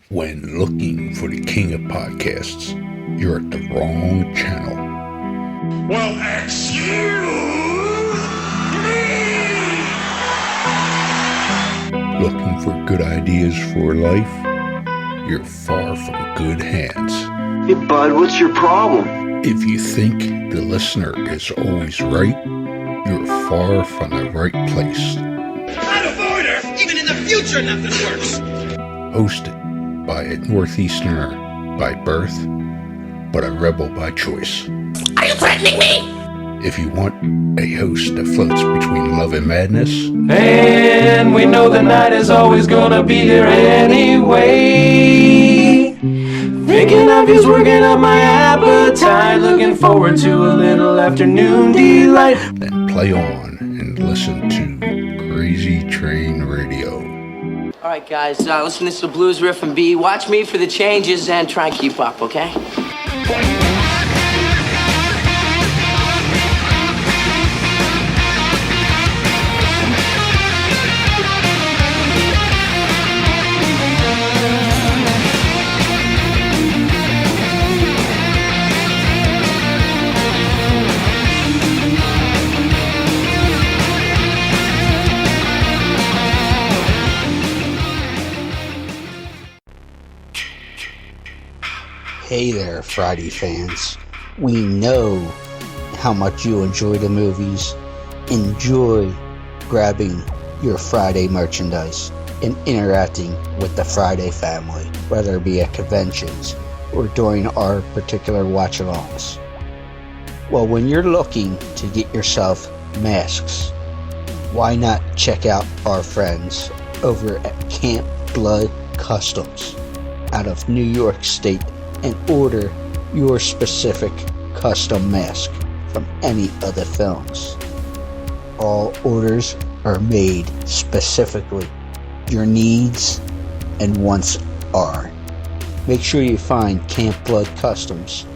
When looking for the king of podcasts, you're at the wrong channel. Well, excuse me! Looking for good ideas for life? You're far from good hands. Hey, bud, what's your problem? If you think the listener is always right, you're far from the right place. Out of order! Even in the future, nothing works! Hosted by a Northeasterner by birth, but a rebel by choice. Are you threatening me? If you want a host that floats between love and madness, and we know the night is always gonna be here anyway. Thinking of you's working up my appetite. Looking forward to a little afternoon delight. then play on and listen to Crazy Train Radio. All right, guys, listen to this blues riff and B. Watch me for the changes and try and keep up, okay? Hey there, Friday fans. We know how much you enjoy the movies. Enjoy grabbing your Friday merchandise and interacting with the Friday family, whether it be at conventions or during our particular watch-alongs. Well, when you're looking to get yourself masks, why not check out our friends over at Camp Blood Customs out of New York State and order your specific custom mask from any of the films. All orders are made specifically. Your needs and wants are. Make sure you find Camp Blood Customs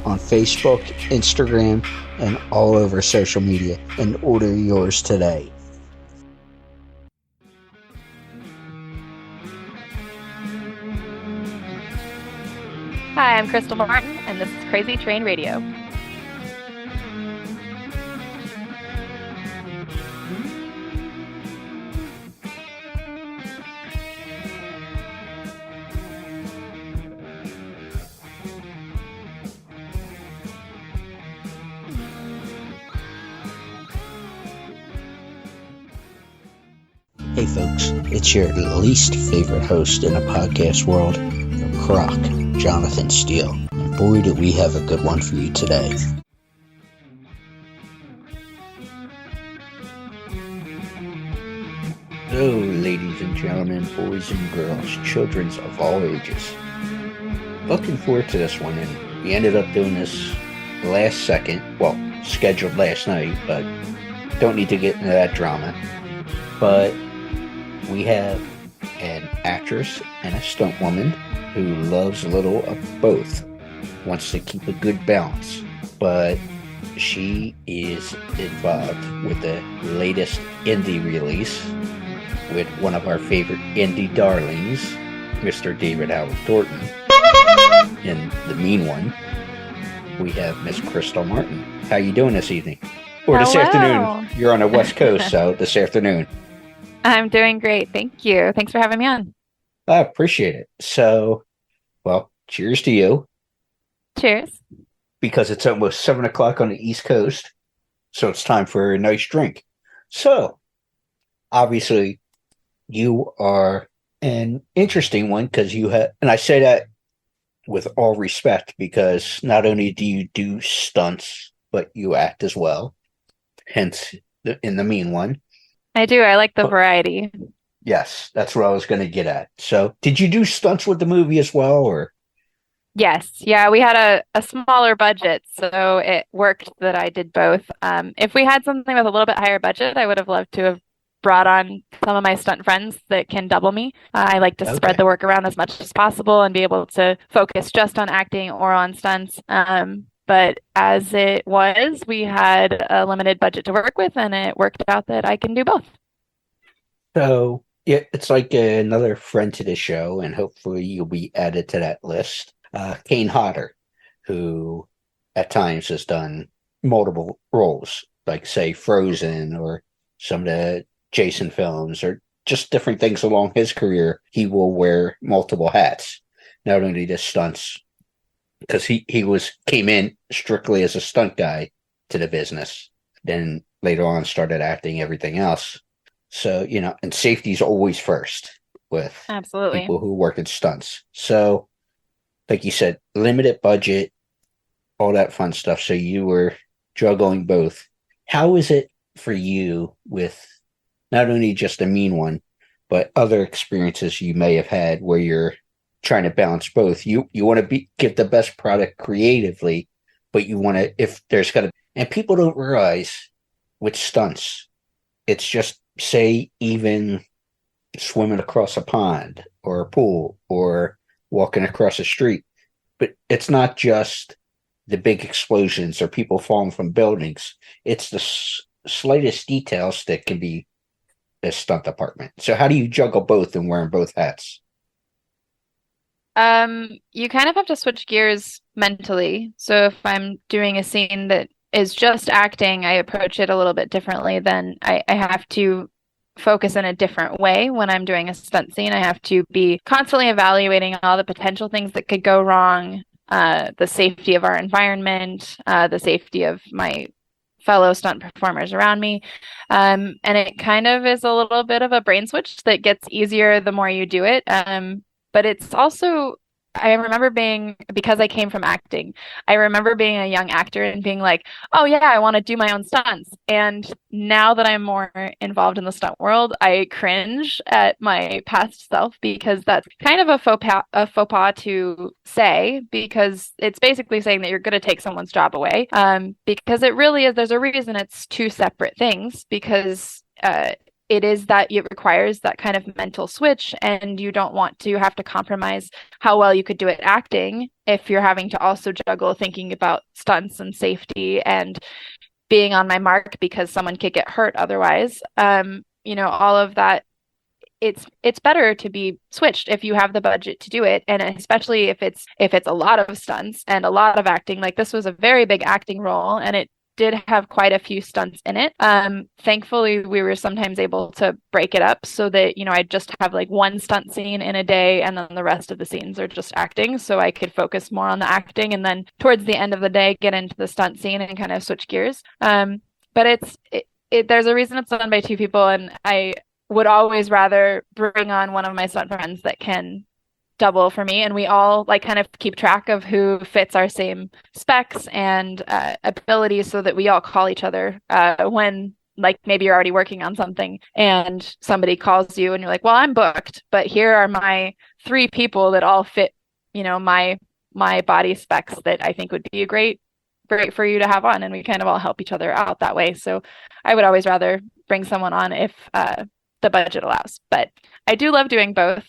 on Facebook, Instagram, and all over social media and order yours today. Hi, I'm Krystle Martin, and this is Crazy Train Radio. Hey folks, it's your least favorite host in the podcast world, Croc, Jonathan Steele. And boy, do we have a good one for you today. Hello, ladies and gentlemen, boys and girls, children of all ages. Looking forward to this one, and we ended up doing this last second, well, scheduled last night, but don't need to get into that drama. But we have an actress and a stunt woman who loves a little of both, wants to keep a good balance, but she is involved with the latest indie release with one of our favorite indie darlings, Mr. David Howard Thornton. In the mean one, we have Miss Krystle Martin. How you doing this evening? Or this afternoon. You're on the West Coast, so this afternoon. I'm doing great. Thank you. Thanks for having me on. I appreciate it. So, well, cheers to you. Cheers. Because it's almost 7 o'clock on the East Coast, so it's time for a nice drink. So, obviously, you are an interesting one because you have, and I say that with all respect because not only do you do stunts, but you act as well. Hence, in the mean one. I do. I like the variety. Yes, that's what I was going to get at. So, did you do stunts with the movie as well, or? Yes. Yeah, we had a smaller budget, so it worked that I did both. If we had something with a little bit higher budget, I would have loved to have brought on some of my stunt friends that can double me. I like to spread the work around as much as possible and be able to focus just on acting or on stunts. But as it was, we had a limited budget to work with, and it worked out that I can do both. So Yeah, it's like another friend to the show, and hopefully you'll be added to that list. Kane Hodder, who at times has done multiple roles, like say Frozen or some of the Jason films or just different things along his career. He will wear multiple hats, not only the stunts, because he came in strictly as a stunt guy to the business, then later on started acting everything else. So, and safety's always first with Absolutely. people who work in stunts. So, like you said, limited budget, all that fun stuff. So you were juggling both. How is it for you with not only just a mean one, but other experiences you may have had where you're trying to balance both? You want to give the best product creatively, but you want to, if there's got to, and people don't realize with stunts, it's just, say, even swimming across a pond or a pool or walking across a street. But it's not just the big explosions or people falling from buildings. It's the slightest details that can be a stunt department. So how do you juggle both and wearing both hats? You kind of have to switch gears mentally. So if I'm doing a scene that is just acting, I approach it a little bit differently. Then I have to focus in a different way when I'm doing a stunt scene. I have to be constantly evaluating all the potential things that could go wrong, the safety of our environment, the safety of my fellow stunt performers around me. And it kind of is a little bit of a brain switch that gets easier the more you do it. But it's also, I remember because I came from acting, I remember being a young actor and being like, oh yeah, I want to do my own stunts. And now that I'm more involved in the stunt world, I cringe at my past self because that's kind of a faux pas to say, because it's basically saying that you're going to take someone's job away. Because it really is, there's a reason it's two separate things, because it is that it requires that kind of mental switch, and you don't want to have to compromise how well you could do it acting if you're having to also juggle thinking about stunts and safety and being on my mark because someone could get hurt otherwise. All of that. It's better to be switched if you have the budget to do it, and especially if it's a lot of stunts and a lot of acting. Like, this was a very big acting role, and it did have quite a few stunts in it. Thankfully, we were sometimes able to break it up so that, I'd just have like one stunt scene in a day, and then the rest of the scenes are just acting. So I could focus more on the acting, and then towards the end of the day, get into the stunt scene and kind of switch gears. But there's a reason it's done by two people, and I would always rather bring on one of my stunt friends that can double for me, and we all like kind of keep track of who fits our same specs and abilities, so that we all call each other when, like, maybe you're already working on something and somebody calls you and you're like, well, I'm booked, but here are my 3 people that all fit, my body specs that I think would be a great for you to have on, and we kind of all help each other out that way. So I would always rather bring someone on if the budget allows, but I do love doing both.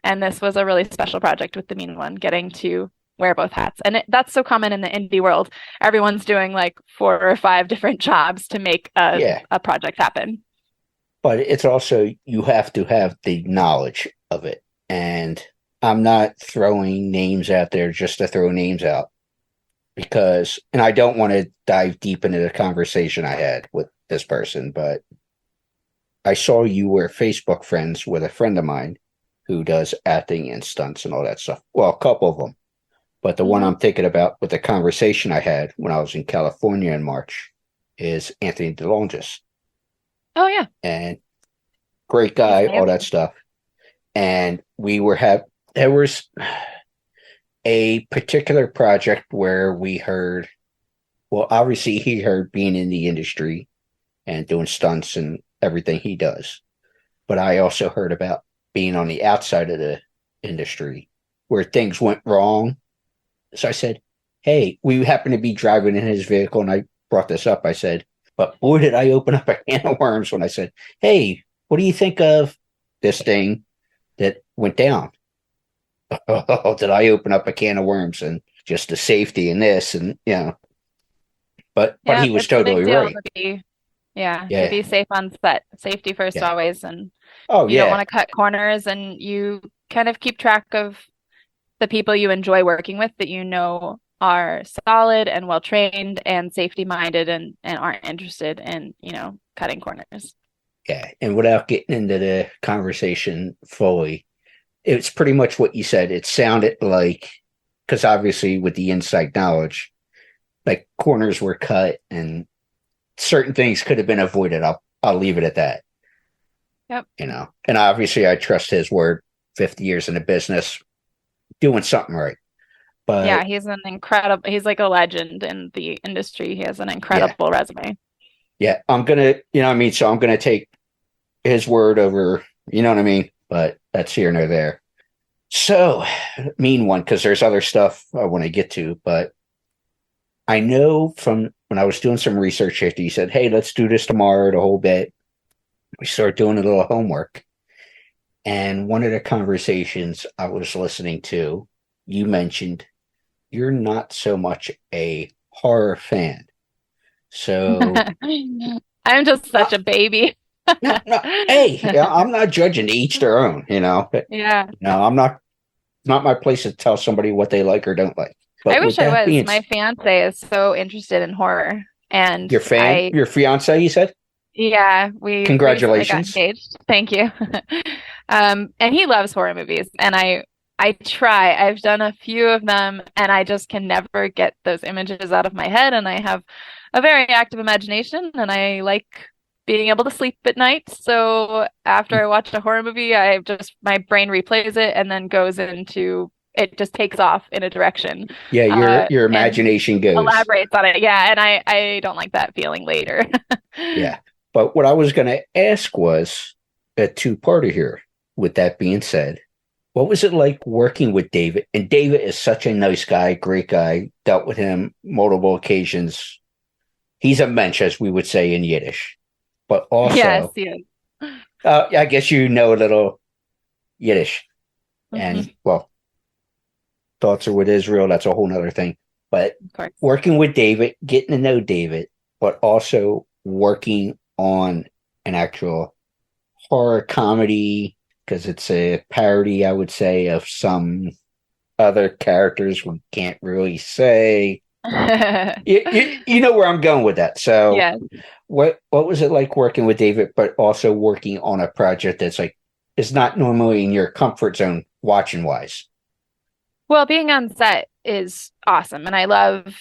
And this was a really special project with the mean one, getting to wear both hats. And that's so common in the indie world. Everyone's doing like 4 or 5 different jobs to make a project happen. But it's also, you have to have the knowledge of it. And I'm not throwing names out there just to throw names out, because, and I don't want to dive deep into the conversation I had with this person, but I saw you were Facebook friends with a friend of mine who does acting and stunts and all that stuff. Well, a couple of them. But the one I'm thinking about with the conversation I had when I was in California in March is Anthony DeLongis. Oh, yeah. And great guy, all that stuff. And there was a particular project where we heard, well, obviously he heard being in the industry and doing stunts and everything he does. But I also heard about being on the outside of the industry where things went wrong. So I said, hey, we happened to be driving in his vehicle, and I brought this up. I said, but boy, did I open up a can of worms when I said, hey, what do you think of this thing that went down? Oh, did I open up a can of worms, and just the safety in this, and but he was totally right. Yeah, Yeah. to be safe on set, safety first Yeah. always, and Oh, you don't yeah. want to cut corners, and you kind of keep track of the people you enjoy working with that you know are solid and well trained and safety minded and aren't interested in, cutting corners. Yeah. And without getting into the conversation fully, it's pretty much what you said. It sounded like, because obviously with the inside knowledge, like corners were cut and certain things could have been avoided. I'll leave it at that. Yep. And obviously I trust his word. 50 years in the business, doing something right. But yeah, he's like a legend in the industry. He has an incredible resume. Yeah, I'm gonna, so I'm gonna take his word over, but that's here nor there. So, mean one, because there's other stuff I want to get to, but I know from when I was doing some research after you said, hey, let's do this tomorrow, the whole bit. We started doing a little homework. And one of the conversations I was listening to, you mentioned you're not so much a horror fan. So I'm just such a baby. no, hey, I'm not judging, to each their own, Yeah. No, I'm not my place to tell somebody what they like or don't like. But I wish I was. My fiance is so interested in horror, and your fiance, you said? Yeah, we congratulations. Got engaged. Thank you. And he loves horror movies, and I try. I've done a few of them, and I just can never get those images out of my head. And I have a very active imagination, and I like being able to sleep at night. So after I watch a horror movie, my brain replays it and then it just takes off in a direction. Yeah, your imagination goes. Elaborates on it. Yeah, and I don't like that feeling later. Yeah. But what I was going to ask was a two-parter here. With that being said, what was it like working with David? And David is such a nice guy, great guy. Dealt with him multiple occasions. He's a mensch, as we would say in Yiddish. But also, yes, he is. I guess you know a little Yiddish. Mm-hmm. And, well, thoughts are with Israel. That's a whole nother thing. But working with David, getting to know David, but also working on an actual horror comedy, because it's a parody, I would say, of some other characters we can't really say. you know where I'm going with that. So yes. What was it like working with David, but also working on a project that's is not normally in your comfort zone watching wise? Well, being on set is awesome, and I love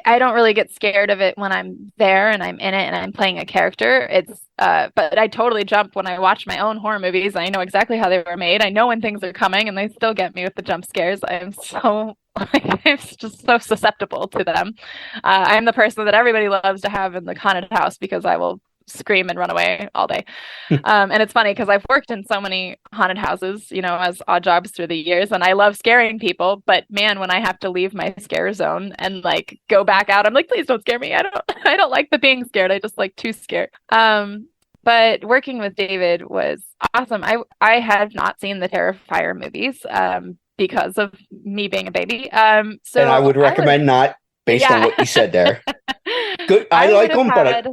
I don't really get scared of it when I'm there and I'm in it and I'm playing a character. But I totally jump when I watch my own horror movies. I know exactly how they were made. I know when things are coming, and they still get me with the jump scares. I'm just so susceptible to them. I'm the person that everybody loves to have in the haunted house because I will scream and run away all day. And it's funny because I've worked in so many haunted houses, as odd jobs through the years, and I love scaring people, but man, when I have to leave my scare zone and go back out, I'm like, please don't scare me. I don't like the being scared. I just like too scared. But working with David was awesome. I had not seen the Terrifier movies because of me being a baby. And I would recommend not, based on what you said there. Good. I like them, but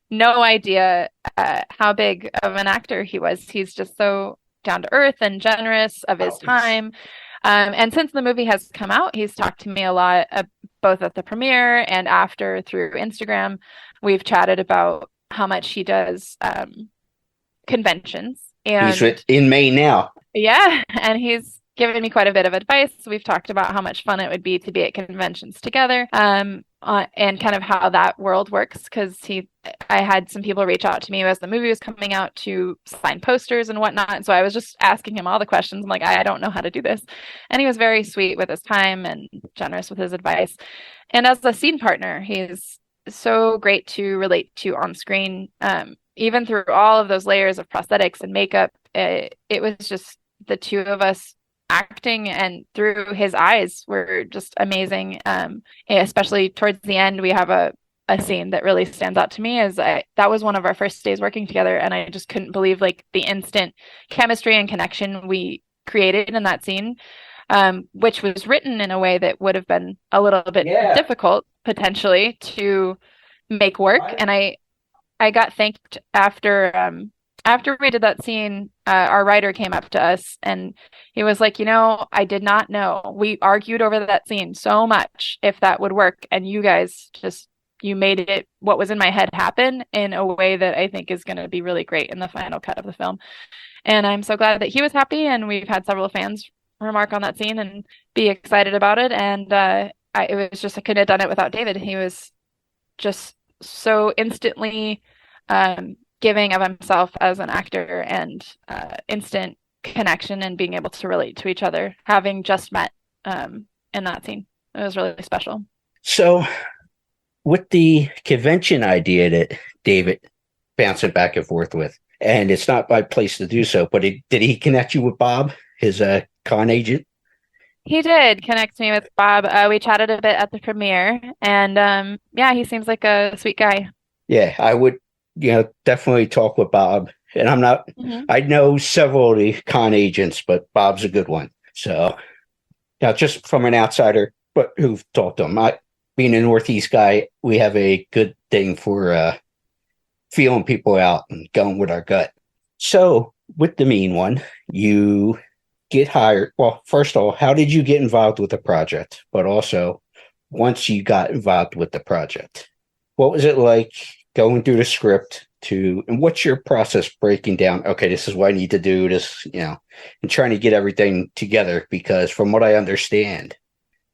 no idea how big of an actor he was. He's just so down to earth and generous of his time. And since the movie has come out, he's talked to me a lot, both at the premiere and after through Instagram. We've chatted about how much he does conventions. And he's in May now. Yeah, and he's given me quite a bit of advice. We've talked about how much fun it would be to be at conventions together. And kind of how that world works, because I had some people reach out to me as the movie was coming out to sign posters and whatnot. And so I was just asking him all the questions. I'm like, I don't know how to do this. And he was very sweet with his time and generous with his advice. And as a scene partner, he's so great to relate to on screen. Even through all of those layers of prosthetics and makeup, it was just the two of us acting, and through his eyes were just amazing. Especially towards the end, we have a scene that really stands out to me, that was one of our first days working together, and I just couldn't believe the instant chemistry and connection we created in that scene, which was written in a way that would have been a little bit difficult potentially to make work. And I got thanked after we did that scene. Our writer came up to us and he was like, I did not know. We argued over that scene so much if that would work, and you guys you made it, what was in my head, happen in a way that I think is going to be really great in the final cut of the film. And I'm so glad that he was happy, and we've had several fans remark on that scene and be excited about it. And it was just, I couldn't have done it without David. He was just so instantly giving of himself as an actor, and instant connection and being able to relate to each other, having just met in that scene. It was really special. So with the convention idea that David bouncing back and forth with, and it's not my place to do so, but did he connect you with Bob, his con agent? He did connect me with Bob. We chatted a bit at the premiere, and he seems like a sweet guy. Yeah, I would, definitely talk with Bob. And I'm not, I know several of the con agents, but Bob's a good one. So, just from an outsider, but who've talked to him, being a Northeast guy, we have a good thing for feeling people out and going with our gut. So with the mean one, you get hired. Well, first of all, how did you get involved with the project? But also, once you got involved with the project, what was it like going through the script and what's your process breaking down? Okay, this is what I need to do this, and trying to get everything together, because from what I understand,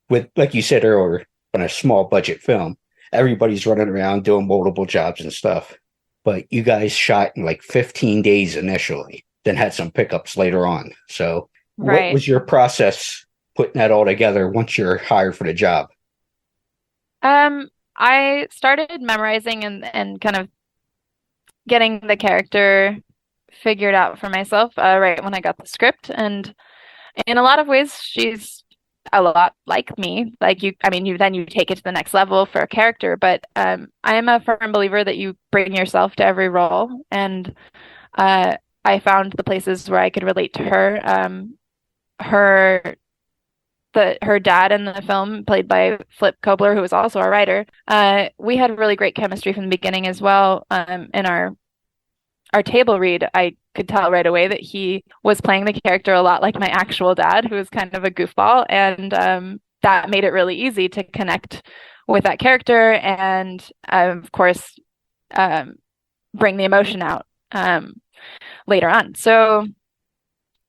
with, like you said earlier, on a small budget film, everybody's running around doing multiple jobs and stuff. But you guys shot in like 15 days initially, then had some pickups later on. So What was your process putting that all together once you're hired for the job? I started memorizing and kind of getting the character figured out for myself right when I got the script. And in a lot of ways, she's a lot like me. Like you take it to the next level for a character. But I am a firm believer that you bring yourself to every role. And I found the places where I could relate to her. Her dad in the film, played by Flip Kobler, who was also a writer, we had really great chemistry from the beginning as well. In our table read, I could tell right away that he was playing the character a lot like my actual dad, who was kind of a goofball, and that made it really easy to connect with that character and, of course, bring the emotion out later on. So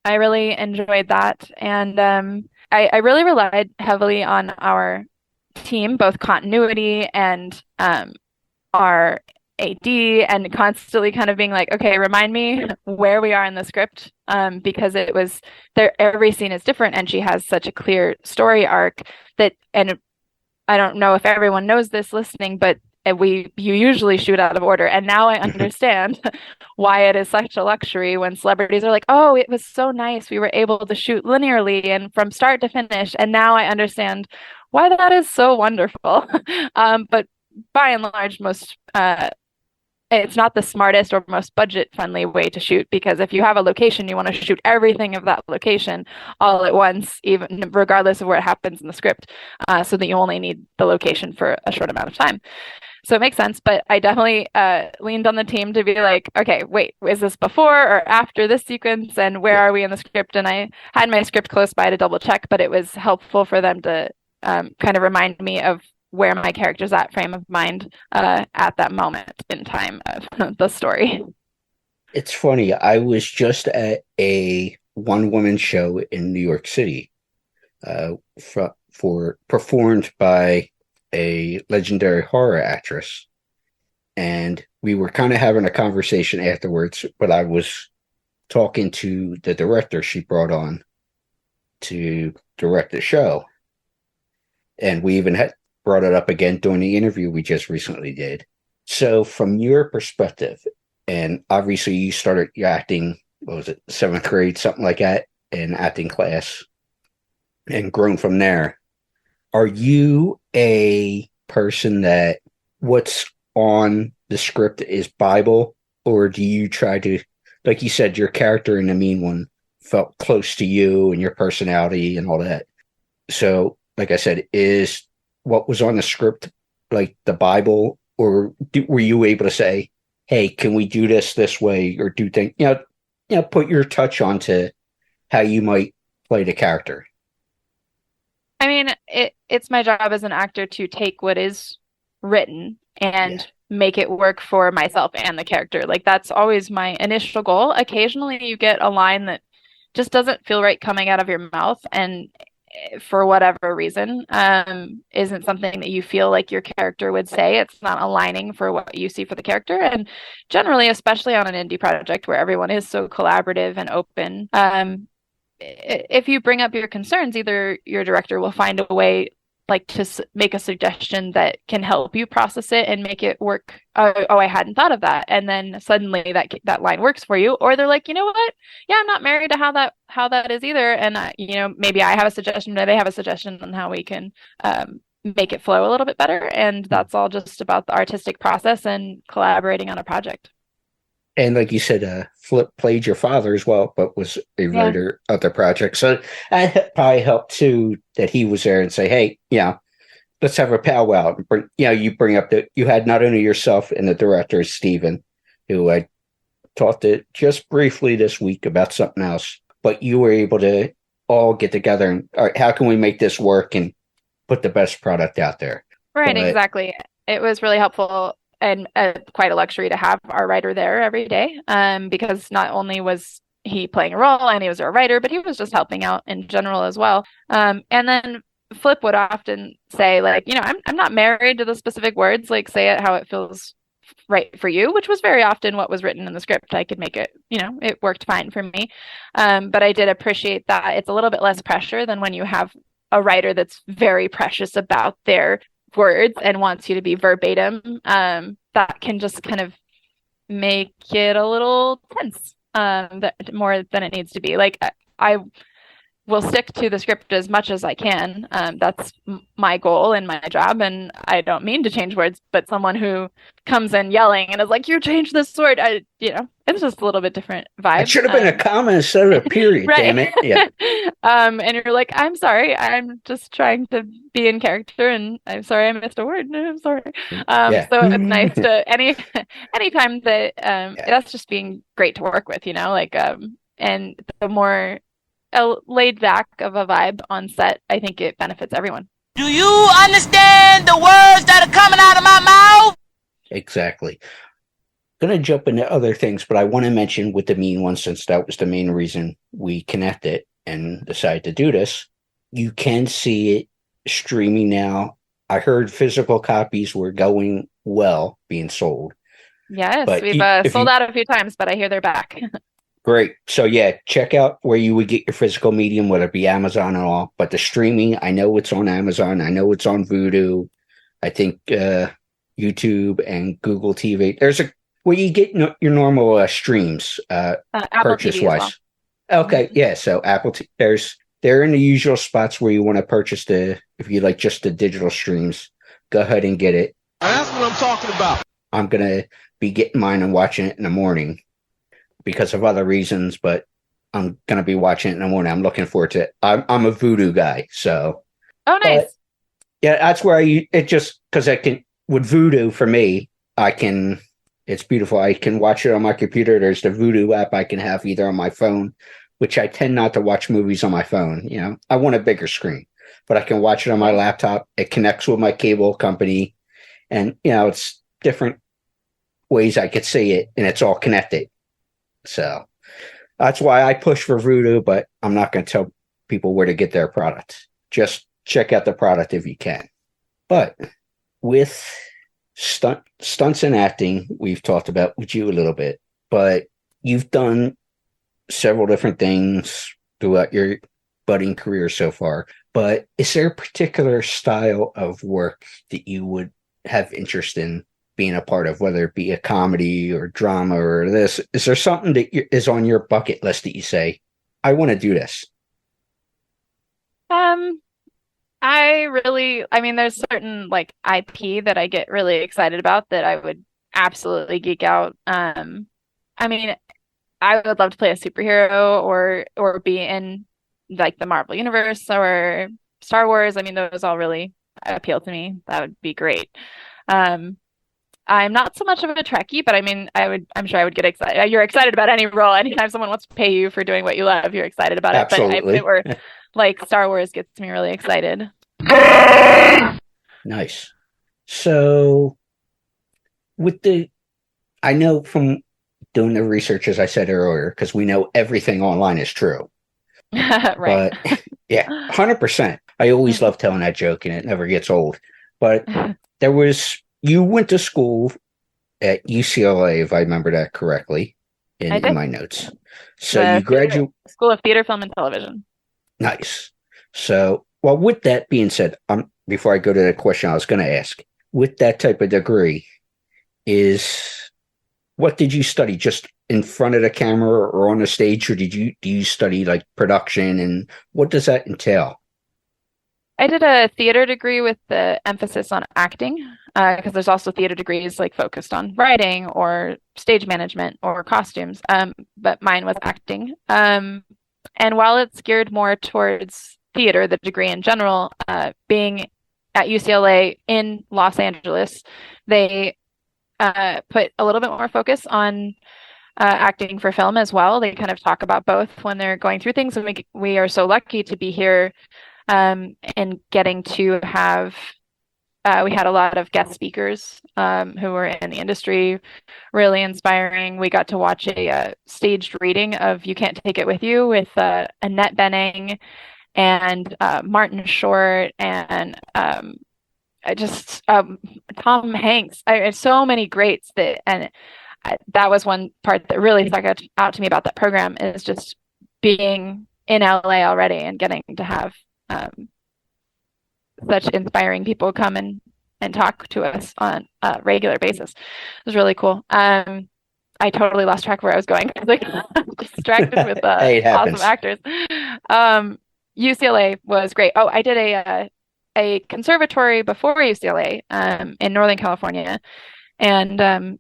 I really enjoyed that, and I really relied heavily on our team, both continuity and our AD, and constantly kind of being like, okay, remind me where we are in the script, because it was there. Every scene is different, and she has such a clear story arc and I don't know if everyone knows this listening, but you usually shoot out of order. And now I understand why it is such a luxury when celebrities are like, oh, it was so nice, we were able to shoot linearly and from start to finish. And now I understand why that is so wonderful. But by and large, it's not the smartest or most budget-friendly way to shoot, because if you have a location, you want to shoot everything of that location all at once, even regardless of where it happens in the script, so that you only need the location for a short amount of time. So it makes sense, but I definitely leaned on the team to be like, okay, wait, is this before or after this sequence, and where are we in the script? And I had my script close by to double check, but it was helpful for them to kind of remind me of where my character's at frame of mind at that moment in time of the story. It's funny. I was just at a one-woman show in New York City performed by a legendary horror actress. And we were kind of having a conversation afterwards, but I was talking to the director she brought on to direct the show. And we even had brought it up again during the interview we just recently did. So from your perspective, and obviously you started your acting, what was it, 7th grade, something like that, in acting class, and grown from there. Are you a person that what's on the script is Bible, or do you try to, like you said, your character in the mean one felt close to you and your personality and all that? So, like I said, is what was on the script like the Bible, or were you able to say, "Hey, can we do this way?" Or do things, put your touch onto how you might play the character? I mean, it's my job as an actor to take what is written and make it work for myself and the character. Like that's always my initial goal. Occasionally you get a line that just doesn't feel right coming out of your mouth, and for whatever reason, isn't something that you feel like your character would say. It's not aligning for what you see for the character. And generally, especially on an indie project where everyone is so collaborative and open, if you bring up your concerns, either your director will find a way like to make a suggestion that can help you process it and make it work. Oh, I hadn't thought of that. And then suddenly that line works for you. Or they're like, you know what? Yeah, I'm not married to how that is either. And maybe I have a suggestion, or they have a suggestion on how we can make it flow a little bit better. And that's all just about the artistic process and collaborating on a project. And like you said, Flip played your father as well, but was a writer of the project. So that probably helped too, that he was there and say, "Hey, let's have a powwow." You bring up that you had not only yourself and the director, Steven, who I talked to just briefly this week about something else, but you were able to all get together and, all right, how can we make this work and put the best product out there? Right, exactly. It was really helpful. And quite a luxury to have our writer there every day, because not only was he playing a role and he was a writer, but he was just helping out in general as well. And then Flip would often say, like, I'm not married to the specific words, like say it how it feels right for you, which was very often what was written in the script. I could make it, it worked fine for me. But I did appreciate that it's a little bit less pressure than when you have a writer that's very precious about their words and wants you to be verbatim. That can just kind of make it a little tense, more than it needs to be. Like I will stick to the script as much as I can. That's my goal and my job, and I don't mean to change words, but someone who comes in yelling and is like, "You changed this word," it's just a little bit different vibe. It should have been a comma instead of a period. Right. Damn it. Yeah. And you're like, "I'm sorry, I'm just trying to be in character, and I'm sorry I missed a word. I'm sorry." So it's nice to anytime that that's just being great to work with, and the more laid back of a vibe on set, I think it benefits everyone. Do you understand the words that are coming out of my mouth? Exactly. Going to jump into other things, but I want to mention with the Mean One, since that was the main reason we connected and decided to do this. You can see it streaming now. I heard physical copies were going well, being sold. Yes, but we've sold out a few times, but I hear they're back. Great. So check out where you would get your physical medium, whether it be Amazon or all. But the streaming, I know it's on Amazon. I know it's on Vudu. I think YouTube and Google TV. There's where you get your normal streams purchase wise. Well. Okay, yeah. So Apple, they're in the usual spots where you want to purchase if you like just the digital streams. Go ahead and get it. That's what I'm talking about. I'm gonna be getting mine and watching it in the morning, because of other reasons, but I'm going to be watching it in the morning. I'm looking forward to it. I'm a Vudu guy, so. Oh, nice. But, that's where because I can, with Vudu for me, it's beautiful. I can watch it on my computer. There's the Vudu app I can have either on my phone, which I tend not to watch movies on my phone. I want a bigger screen, but I can watch it on my laptop. It connects with my cable company, and, it's different ways I could see it, and it's all connected. So that's why I push for Vudu, but I'm not going to tell people where to get their product. Just check out the product if you can. But with stunts and acting, we've talked about with you a little bit, but you've done several different things throughout your budding career so far. But is there a particular style of work that you would have interest in being a part of, whether it be a comedy or drama or this? Is there something that is on your bucket list that you say, "I want to do this"? There's certain like IP that I get really excited about that I would absolutely geek out. I would love to play a superhero or be in like the Marvel universe or Star Wars. Those all really appeal to me. That would be great. I'm not so much of a Trekkie, but I mean, I'm sure I would get excited. You're excited about any role. Anytime someone wants to pay you for doing what you love, you're excited about it. But if Absolutely. it were like Star Wars gets me really excited. Nice. So I know from doing the research, as I said earlier, because we know everything online is true. Right. But yeah, 100%. I always love telling that joke and it never gets old. But you went to school at UCLA, if I remember that correctly, in my notes. So you graduated. School of Theater, Film, and Television. Nice. So, well, with that being said, before I go to the question I was going to ask, with that type of degree, what did you study? Just in front of the camera or on the stage, or do you study like production, and what does that entail? I did a theater degree with the emphasis on acting, because there's also theater degrees like focused on writing or stage management or costumes. But mine was acting. And while it's geared more towards theater, the degree in general, being at UCLA in Los Angeles, they put a little bit more focus on acting for film as well. They kind of talk about both when they're going through things, and we are so lucky to be here and getting to have we had a lot of guest speakers who were in the industry, really inspiring. We got to watch a staged reading of You Can't Take It With You with Annette Bening and Martin Short and Tom Hanks. So many greats that was one part that really stuck out to me about that program, is just being in LA already and getting to have such inspiring people come and talk to us on a regular basis. It was really cool. I totally lost track of where I was going. I was like distracted with awesome actors. UCLA was great. Oh, I did a conservatory before UCLA in Northern California, and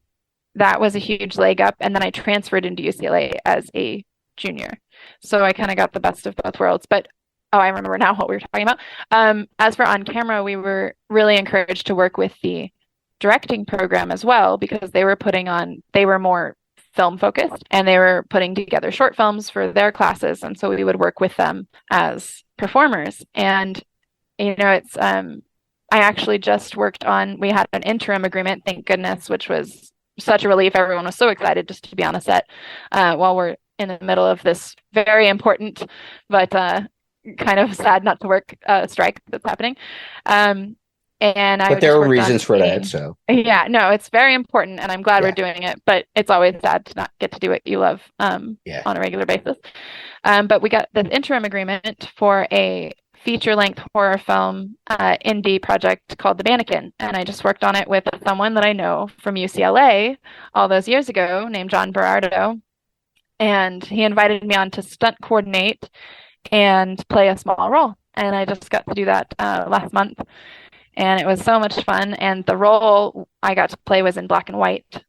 that was a huge leg up. And then I transferred into UCLA as a junior, so I kind of got the best of both worlds. But I remember now what we were talking about. As for on camera, we were really encouraged to work with the directing program as well, because they were more film focused and they were putting together short films for their classes. And so we would work with them as performers. And, it's, I actually just we had an interim agreement, thank goodness, which was such a relief. Everyone was so excited just to be on a set while we're in the middle of this very important, but kind of sad not to work strike that's happening. But there are reasons for that. So yeah, no, it's very important, and I'm glad we're doing it. But it's always sad to not get to do what you love on a regular basis. But we got this interim agreement for a feature-length horror film indie project called The Mannequin, and I just worked on it with someone that I know from UCLA all those years ago, named John Berardo, and he invited me on to stunt coordinate and play a small role. And I just got to do that last month. And it was so much fun. And the role I got to play was in black and white,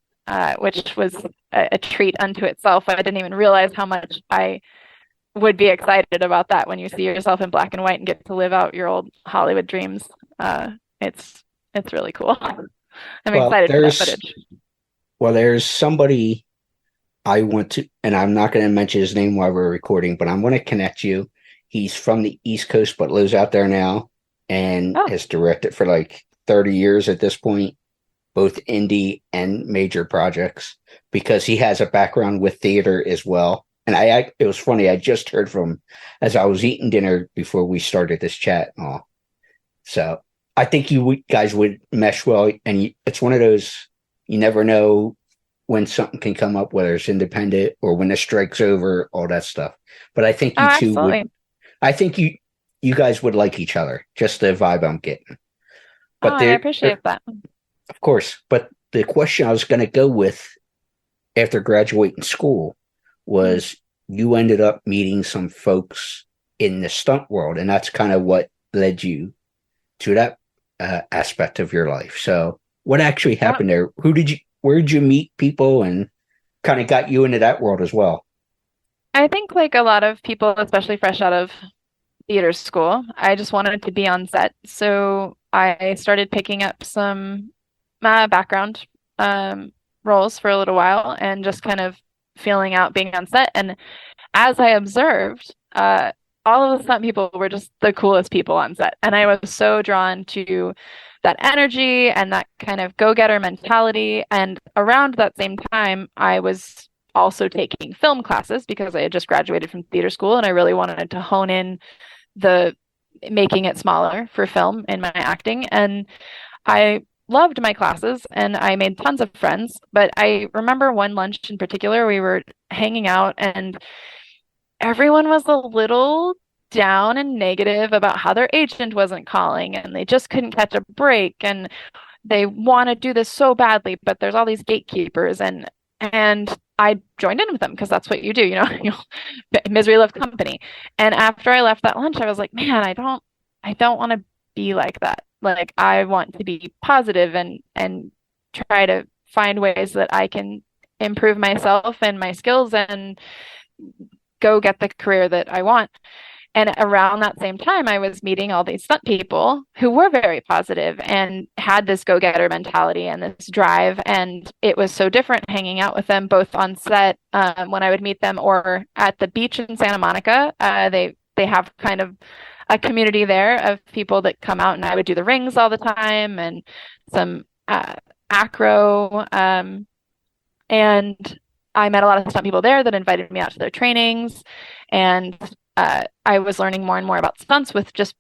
which was a treat unto itself. I didn't even realize how much I would be excited about that when you see yourself in black and white and get to live out your old Hollywood dreams. It's really cool. I'm excited for that footage. Well, there's somebody I want to, and I'm not going to mention his name while we're recording, but I'm going to connect you. He's from the East Coast, but lives out there now and has directed for like 30 years at this point, both indie and major projects, because he has a background with theater as well. And it was funny. I just heard from him as I was eating dinner before we started this chat and all. So I think you guys would mesh well. And it's one of those, you never know when something can come up, whether it's independent or when the strike's over, all that stuff. But I think you two would. I think you guys would like each other. Just the vibe I'm getting. But I appreciate that. Of course. But the question I was going to go with after graduating school was you ended up meeting some folks in the stunt world, and that's kind of what led you to that aspect of your life. So what actually happened there? Where did you meet people and kind of got you into that world as well? I think like a lot of people, especially fresh out of theater school, I just wanted to be on set. So I started picking up some background roles for a little while and just kind of feeling out being on set. And as I observed, all of the stunt people were just the coolest people on set. And I was so drawn to that energy and that kind of go-getter mentality. And around that same time, I was also taking film classes because I had just graduated from theater school and I really wanted to hone in the making it smaller for film in my acting. And I loved my classes and I made tons of friends. But I remember one lunch in particular, we were hanging out and everyone was a little down and negative about how their agent wasn't calling and they just couldn't catch a break and they want to do this so badly, but there's all these gatekeepers and I joined in with them because that's what you do, you know, misery loves company. And after I left that lunch, I was like, man, I don't want to be like that. Like I want to be positive and try to find ways that I can improve myself and my skills and go get the career that I want. And around that same time, I was meeting all these stunt people who were very positive and had this go-getter mentality and this drive. And it was so different hanging out with them, both on set when I would meet them or at the beach in Santa Monica. They have kind of a community there of people that come out, and I would do the rings all the time and some acro. And I met a lot of stunt people there that invited me out to their trainings. And I was learning more and more about stunts with just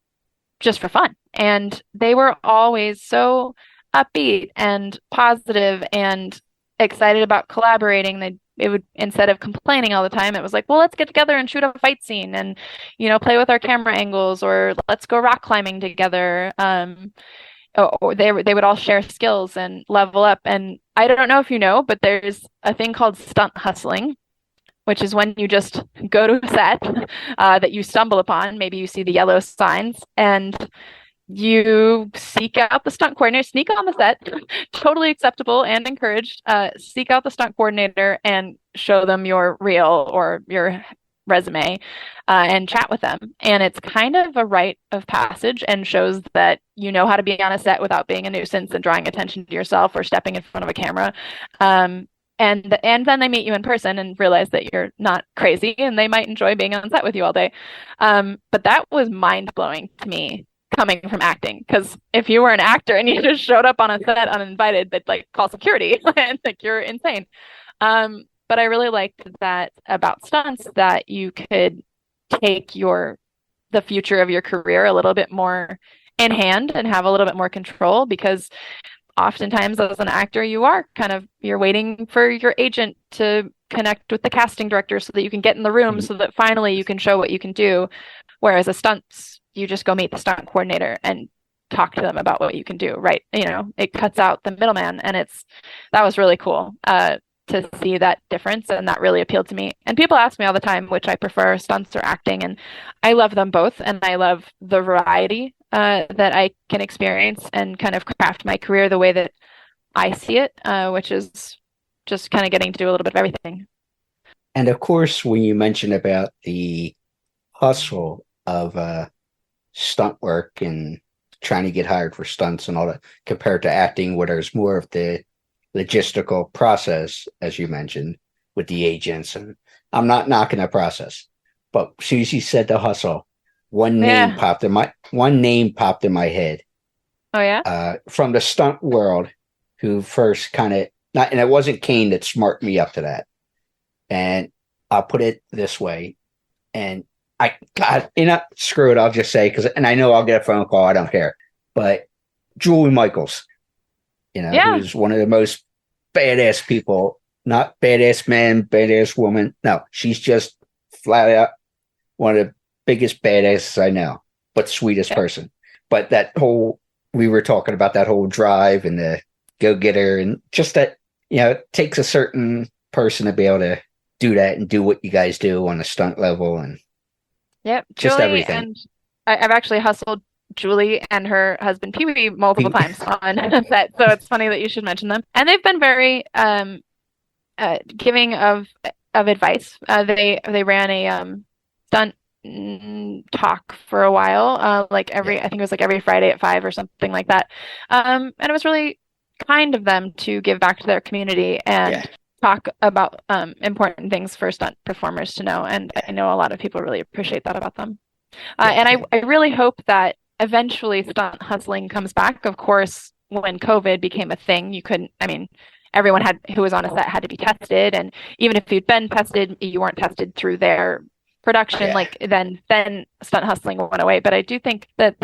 for fun. And they were always so upbeat and positive and excited about collaborating. It would, instead of complaining all the time, it was like, well, let's get together and shoot a fight scene and, you know, play with our camera angles, or let's go rock climbing together. Or they would all share skills and level up. And I don't know if you know, but there's a thing called stunt hustling, which is when you just go to a set that you stumble upon. Maybe you see the yellow signs and you seek out the stunt coordinator, sneak on the set, totally acceptable and encouraged. Seek out the stunt coordinator and show them your reel or your resume and chat with them. And it's kind of a rite of passage and shows that you know how to be on a set without being a nuisance and drawing attention to yourself or stepping in front of a camera. And then they meet you in person and realize that you're not crazy and they might enjoy being on set with you all day. But that was mind-blowing to me coming from acting, because if you were an actor and you just showed up on a set uninvited, they'd like call security and think you're insane. But I really liked that about stunts, that you could take the future of your career a little bit more in hand and have a little bit more control, because oftentimes as an actor, you're waiting for your agent to connect with the casting director so that you can get in the room so that finally you can show what you can do. Whereas a stunts, you just go meet the stunt coordinator and talk to them about what you can do, right? You know, it cuts out the middleman, and that was really cool to see that difference, and that really appealed to me. And people ask me all the time which I prefer, stunts or acting, and I love them both, and I love the variety that I can experience and kind of craft my career the way that I see it, which is just kind of getting to do a little bit of everything. And of course, when you mention about the hustle of stunt work and trying to get hired for stunts and all that, compared to acting, where there's more of the logistical process, as you mentioned, with the agents. And I'm not knocking that process, but as soon as you said the hustle, one name popped in my head. Oh yeah. From the stunt world, who first kind of and it wasn't Kane that smarted me up to that. And I'll put it this way, and screw it. I'll just say, and I know I'll get a phone call. I don't care. But Julie Michaels, who's one of the most badass people, not badass man, badass woman. No, she's just flat out one of the biggest badasses I know, but sweetest person. But we were talking about that whole drive and the go-getter, and just that, it takes a certain person to be able to do that and do what you guys do on a stunt level, and just Julie, everything. And I've actually hustled Julie and her husband Pee-wee multiple times on set, so it's funny that you should mention them. And they've been very giving of advice. They ran a stunt talk for a while, I think it was like every Friday at 5 or something like that. And it was really kind of them to give back to their community and talk about important things for stunt performers to know. And I know a lot of people really appreciate that about them. And I really hope that eventually stunt hustling comes back. Of course, when COVID became a thing, you couldn't, I mean, everyone who was on a set had to be tested. And even if you'd been tested, you weren't tested through their production. Like then stunt hustling went away. But I do think that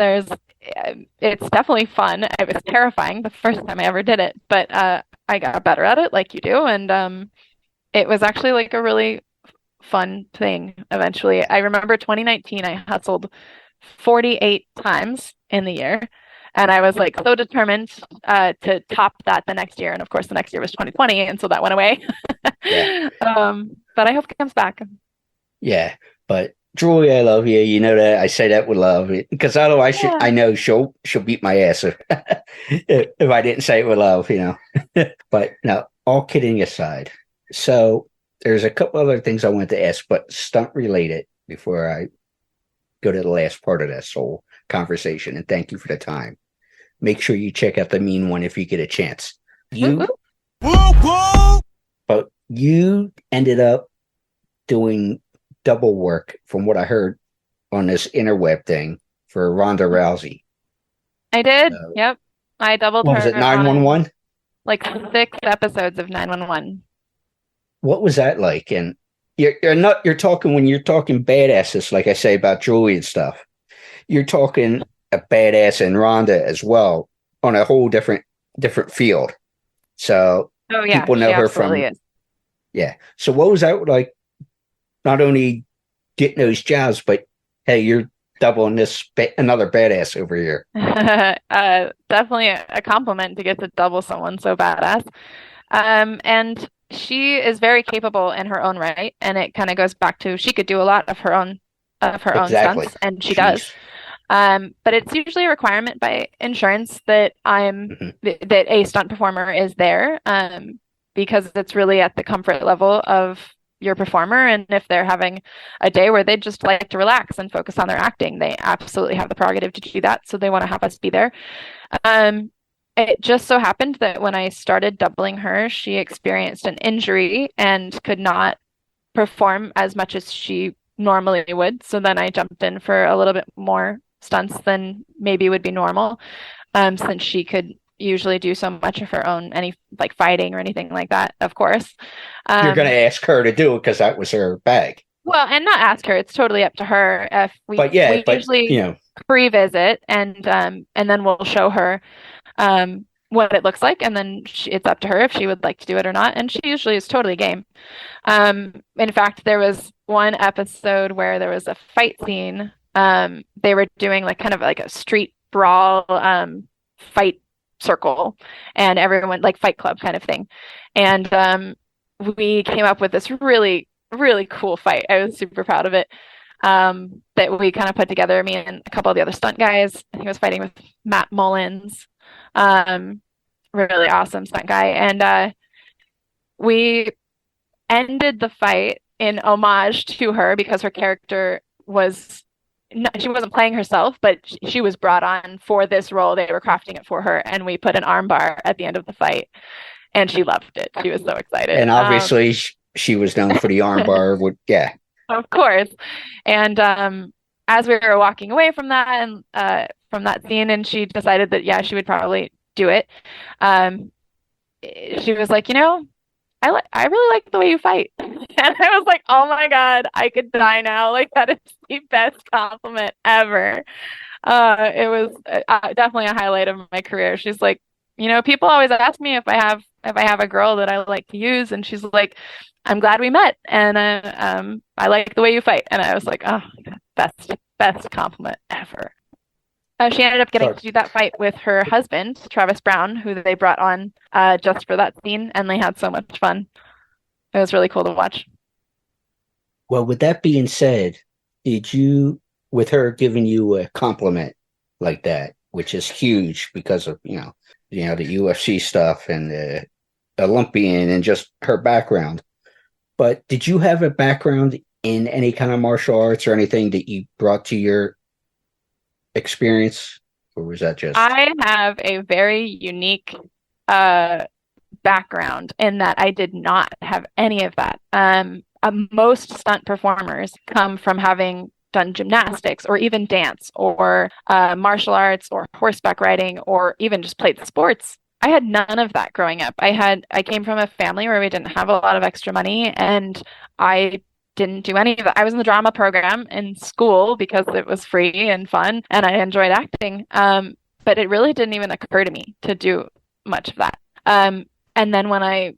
it's definitely fun. It was terrifying the first time I ever did it, but I got better at it like you do. And it was actually like a really fun thing eventually. I remember 2019, I hustled 48 times in the year. And I was like so determined to top that the next year. And of course, the next year was 2020. And so that went away. But I hope it comes back. Yeah. But Julie, I love you. You know that I say that with love, because otherwise I know she'll beat my ass if I didn't say it with love, you know. But no, all kidding aside. So there's a couple other things I wanted to ask, but stunt related before I go to the last part of this whole conversation. And thank you for the time. Make sure you check out the Mean One if you get a chance. But you ended up doing double work, from what I heard on this interweb thing, for Ronda Rousey. I did. Yep. I doubled her. Was it 911? Like 6 episodes of 911. What was that like? And you're talking, when you're talking badasses, like I say about Julie and stuff, you're talking a badass in Ronda as well, on a whole different field. So people know her from. Is. Yeah. So what was that like? Not only getting those jobs, but hey, you're doubling this another badass over here. Definitely a compliment to get to double someone so badass. And she is very capable in her own right, and it kind of goes back to she could do a lot of her own stunts, and she does. But it's usually a requirement by insurance that that a stunt performer is there, because it's really at the comfort level of your performer. And if they're having a day where they'd just like to relax and focus on their acting, they absolutely have the prerogative to do that. So they want to have us be there. It just so happened that when I started doubling her, she experienced an injury and could not perform as much as she normally would. So then I jumped in for a little bit more stunts than maybe would be normal, since she could usually do so much of her own, any like fighting or anything like that, of course. You're going to ask her to do it because that was her bag. Well, and not ask her, it's totally up to her. If we usually pre-visit and then we'll show her what it looks like, and then it's up to her if she would like to do it or not, and she usually is totally game. In fact, there was one episode where there was a fight scene. They were doing like kind of like a street brawl fight circle, and everyone like Fight Club kind of thing, and we came up with this really cool fight. I was super proud of it, that we kind of put together, me and a couple of the other stunt guys. He was fighting with Matt Mullins, really awesome stunt guy, and we ended the fight in homage to her because her character she wasn't playing herself, but she was brought on for this role. They were crafting it for her, and we put an arm bar at the end of the fight, and she loved it. She was so excited. And obviously, she was known for the arm bar. Of course. And as we were walking away from that and from that scene, and she decided that she would probably do it. She was like, I really like the way you fight. And I was like, oh my God, I could die now. Like, that is the best compliment ever. It was definitely a highlight of my career. She's like, people always ask me if I have a girl that I like to use. And she's like, I'm glad we met. And I like the way you fight. And I was like, oh, best compliment ever. She ended up getting to do that fight with her husband, Travis Brown, who they brought on just for that scene, and they had so much fun. It was really cool to watch. Well, with that being said, with her giving you a compliment like that, which is huge because of, the UFC stuff and the Olympian and just her background. But did you have a background in any kind of martial arts or anything that you brought to your experience, or was that just? I have a very unique background in that I did not have any of that. Most stunt performers come from having done gymnastics or even dance or martial arts or horseback riding or even just played sports. I had none of that growing up. I came from a family where we didn't have a lot of extra money, and I didn't do any of it. I was in the drama program in school because it was free and fun, and I enjoyed acting. But it really didn't even occur to me to do much of that. And then when I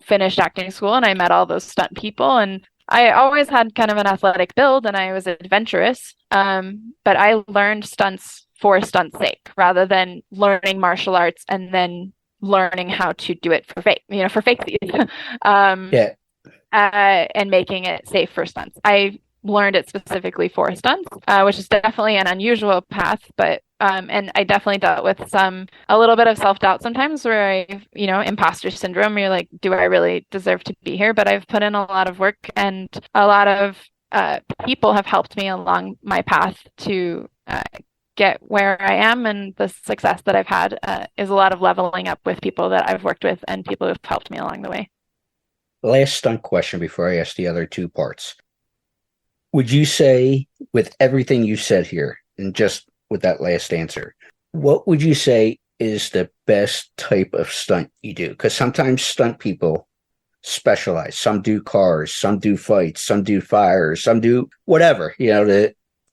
finished acting school and I met all those stunt people, and I always had kind of an athletic build and I was adventurous. But I learned stunts for stunt's sake rather than learning martial arts and then learning how to do it for fake, for fake and making it safe for stunts. I learned it specifically for stunts, which is definitely an unusual path, but and I definitely dealt with a little bit of self-doubt sometimes where imposter syndrome, you're like, do I really deserve to be here? But I've put in a lot of work, and a lot of people have helped me along my path to get where I am, and the success that I've had is a lot of leveling up with people that I've worked with and people who've helped me along the way. Last stunt question before I ask the other two parts. Would you say, with everything you said here, and just with that last answer, what would you say is the best type of stunt you do? Because sometimes stunt people specialize. Some do cars, some do fights, some do fires, some do whatever.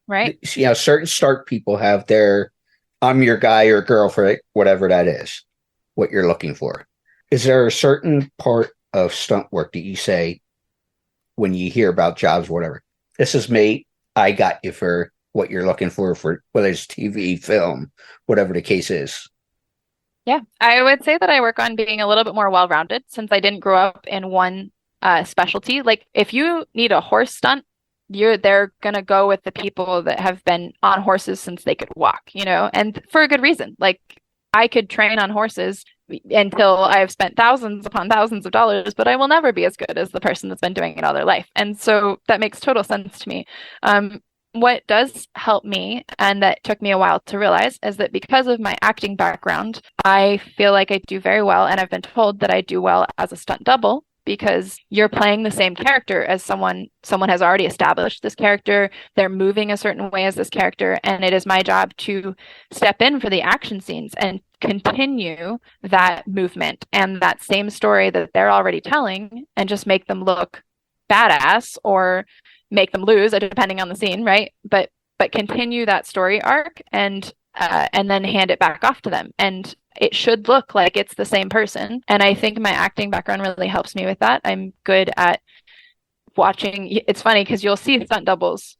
Right. Certain stunt people have their, I'm your guy or girl for it, whatever that is, what you're looking for. Is there a certain part of stunt work that you say when you hear about jobs, whatever, this is me, I got you for what you're looking for whether it's TV, film, whatever the case is? Yeah, I would say that I work on being a little bit more well-rounded since I didn't grow up in one specialty. Like if you need a horse stunt, they're going to go with the people that have been on horses since they could walk, and for a good reason. Like I could train on horses until I've spent thousands upon thousands of dollars, but I will never be as good as the person that's been doing it all their life. And so that makes total sense to me. What does help me, and that took me a while to realize, is that because of my acting background, I feel like I do very well, and I've been told that I do well as a stunt double, because you're playing the same character as someone has already established this character. They're moving a certain way as this character, and it is my job to step in for the action scenes and continue that movement and that same story that they're already telling, and just make them look badass or make them lose, depending on the scene, right? But continue that story arc and then hand it back off to them. And it should look like it's the same person. And I think my acting background really helps me with that. I'm good at watching. It's funny because you'll see stunt doubles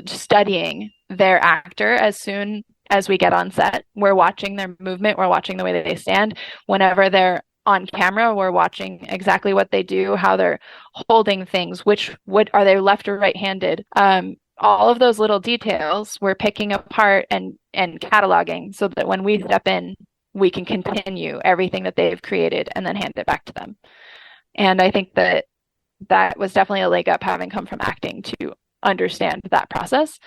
studying their actor as soon as we get on set. We're watching their movement. We're watching the way that they stand. Whenever they're on camera, we're watching exactly what they do, how they're holding things, what are they left or right-handed. All of those little details we're picking apart and cataloging so that when we step in, we can continue everything that they've created and then hand it back to them. And I think that was definitely a leg up, having come from acting, to understand that process.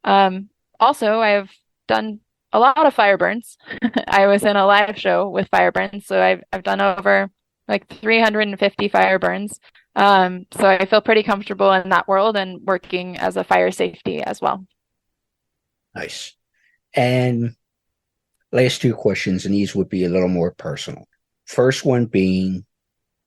Also, I've done a lot of fire burns. I was in a live show with fire burns, so I've done over like 350 fire burns. So I feel pretty comfortable in that world and working as a fire safety as well. Nice. And last two questions, and these would be a little more personal. First one being,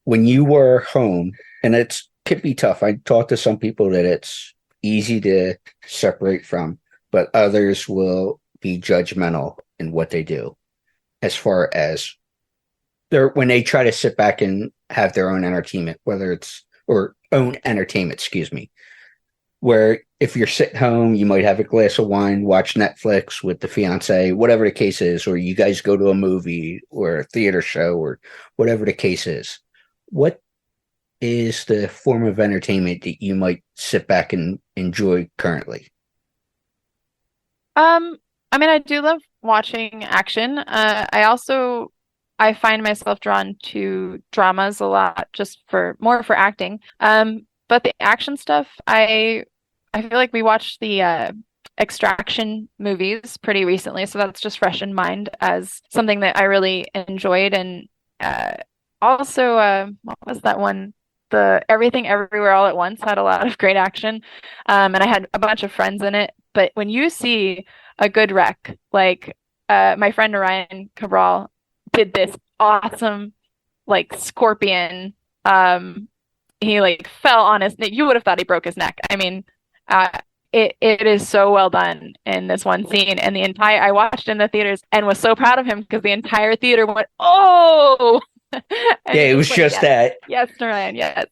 when you were home, and it could be tough. I talked to some people that it's easy to separate from, but others will be judgmental in what they do, as far as when they try to sit back and have their own entertainment, where if you're sitting home, you might have a glass of wine, watch Netflix with the fiance, whatever the case is, or you guys go to a movie or a theater show or whatever the case is. What is the form of entertainment that you might sit back and enjoy currently? I do love watching action. I find myself drawn to dramas a lot, just more for acting. But the action stuff, I feel like we watched the Extraction movies pretty recently, so that's just fresh in mind as something that I really enjoyed. And also, what was that one? The Everything Everywhere All at Once had a lot of great action, and I had a bunch of friends in it. But when you see a good wreck, like my friend Orion Cabral did this awesome, like scorpion. He like fell on his neck. You would have thought he broke his neck. I mean, it is so well done in this one scene, and I watched in the theaters and was so proud of him because the entire theater went, "Oh!" Yeah, it was just that. Yes, Ryan, yes.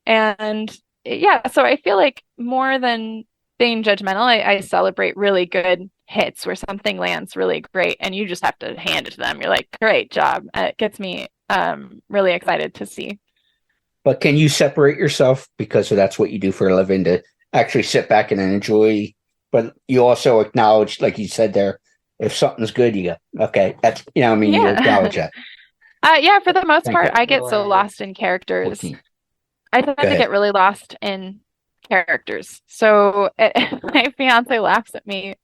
And yeah, so I feel like more than being judgmental, I celebrate really good hits where something lands really great and you just have to hand it to them. You're like, great job. It gets me really excited to see. But can you separate yourself, because that's what you do for a living, to actually sit back and enjoy, but you also acknowledge, like you said there, if something's good, you go, okay, that's, you acknowledge that. Yeah, for the most part, I get so lost in characters. 14. I tend to get really lost in characters. So my fiance laughs at me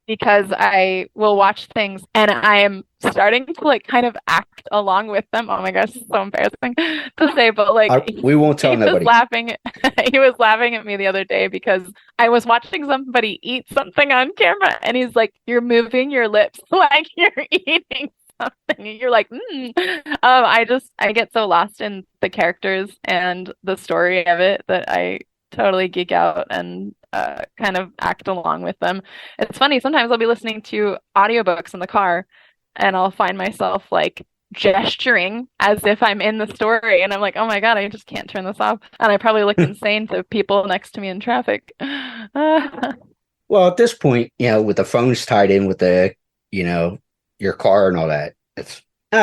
because I will watch things and I am starting to like kind of act along with them. Oh my gosh, it's so embarrassing to say, but like we won't tell nobody. He was laughing at me the other day because I was watching somebody eat something on camera and he's like, "You're moving your lips like you're eating something." You're like, I get so lost in the characters and the story of it that I totally geek out and kind of act along with them. It's funny, sometimes I'll be listening to audiobooks in the car and I'll find myself like gesturing as if I'm in the story and I'm like, oh my God, I just can't turn this off. And I probably look insane to people next to me in traffic. Well, at this point, with the phones tied in with the, your car and all that,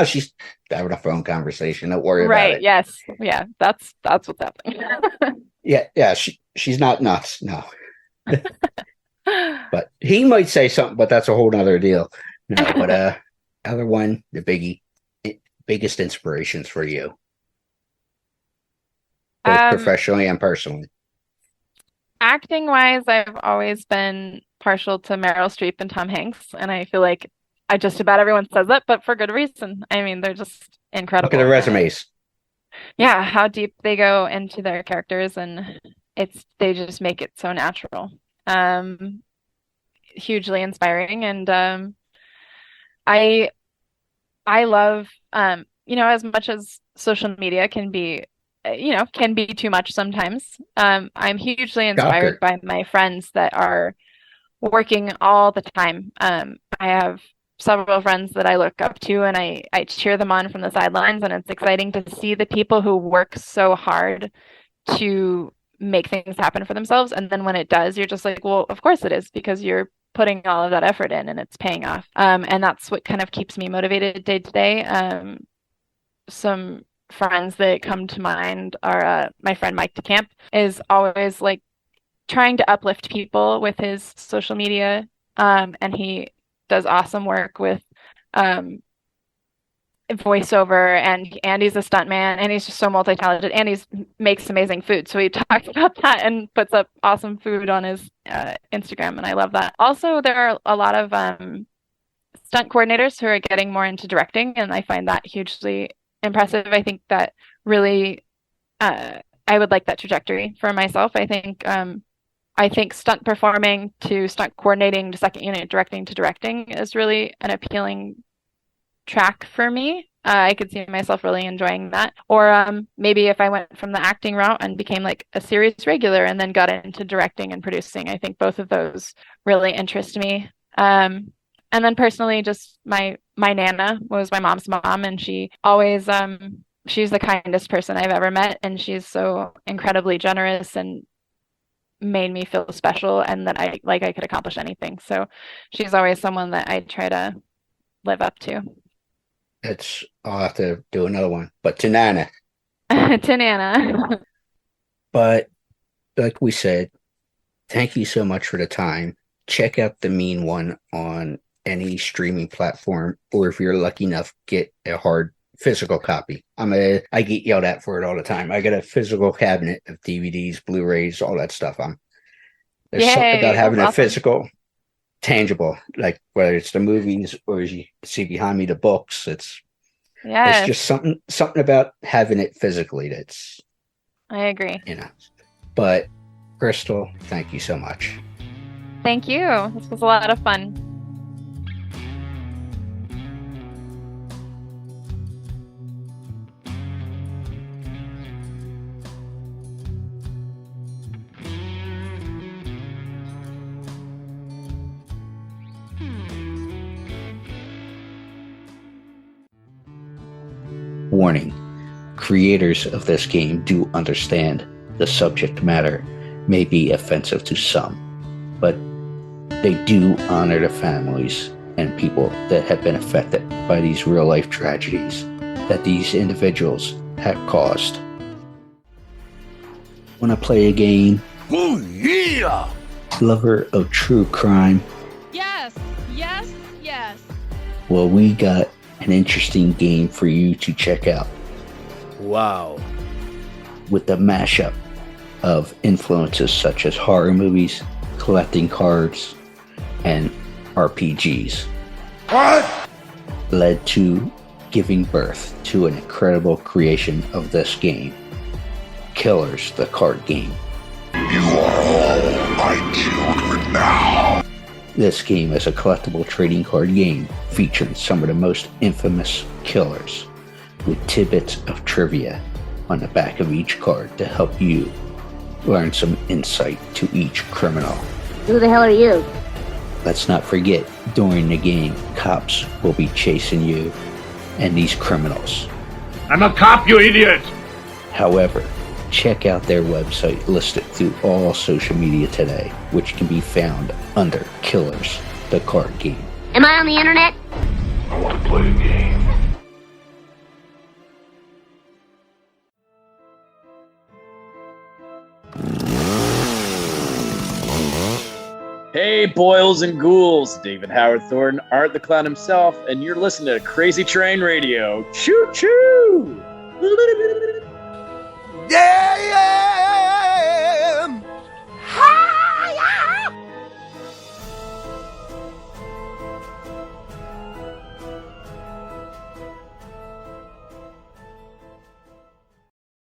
she's having a phone conversion. Don't worry about it. Right, yes. Yeah, that's what's happening. Yeah, she's not nuts, no. But he might say something, but that's a whole nother deal. No, but other one, the biggest inspirations for you, both professionally and personally. Acting wise, I've always been partial to Meryl Streep and Tom Hanks, and I feel like just about everyone says that, but for good reason. I mean, they're just incredible. Look at their resumes. Yeah, how deep they go into their characters, and they just make it so natural. Hugely inspiring, and I love as much as social media can be too much sometimes. I'm hugely inspired by my friends that are working all the time. I have several friends that I look up to and I cheer them on from the sidelines, and it's exciting to see the people who work so hard to make things happen for themselves. And then when it does, you're just like, well, of course it is, because you're putting all of that effort in and it's paying off. And that's what kind of keeps me motivated day to day. Some friends that come to mind are my friend Mike DeCamp is always like trying to uplift people with his social media. And he does awesome work with voiceover, and he's a stuntman, and he's just so multi-talented, and he makes amazing food. So he talks about that and puts up awesome food on his Instagram, and I love that. Also, there are a lot of stunt coordinators who are getting more into directing, and I find that hugely impressive. I think that really I would like that trajectory for myself. I think stunt performing to stunt coordinating to second unit directing to directing is really an appealing track for me. I could see myself really enjoying that. Or maybe if I went from the acting route and became like a series regular and then got into directing and producing, I think both of those really interest me. And then personally, just my Nana was my mom's mom, and she always she's the kindest person I've ever met, and she's so incredibly generous and made me feel special and that I could accomplish anything. So she's always someone that I try to live up to. I'll have to do another one, but to Nana. To Nana. But like we said, thank you so much for the time. Check out the Mean One on any streaming platform, or if you're lucky enough, get a hard physical copy. I get yelled at for it all the time. I got a physical cabinet of DVDs, Blu-rays, all that stuff. There's something Yay, about having that's a awesome. physical, tangible, like whether it's the movies or as you see behind me, the books. It's Yes, just something about having it physically that's, I agree. But Krystle, thank you so much. Thank you. This was a lot of fun. Warning: creators of this game do understand the subject matter may be offensive to some, but they do honor the families and people that have been affected by these real life tragedies that these individuals have caused. Want to play a game? Oh, yeah! Lover of true crime? Yes, yes, yes. Well, we got an interesting game for you to check out. Wow. With the mashup of influences such as horror movies, collecting cards, and RPGs. What? Led to giving birth to an incredible creation of this game, Killers, the card game. You are all my children now. This game is a collectible trading card game featuring some of the most infamous killers, with tidbits of trivia on the back of each card to help you learn some insight to each criminal. Who the hell are you? Let's not forget, during the game, cops will be chasing you and these criminals. I'm a cop, you idiot! However, check out their website listed through all social media today, which can be found under Killers, the card game. Am I on the internet? I want to play a game. Hey, boils and ghouls, David Howard Thornton, Art the Clown himself, and you're listening to Crazy Train Radio. Choo choo! Yeah, yeah!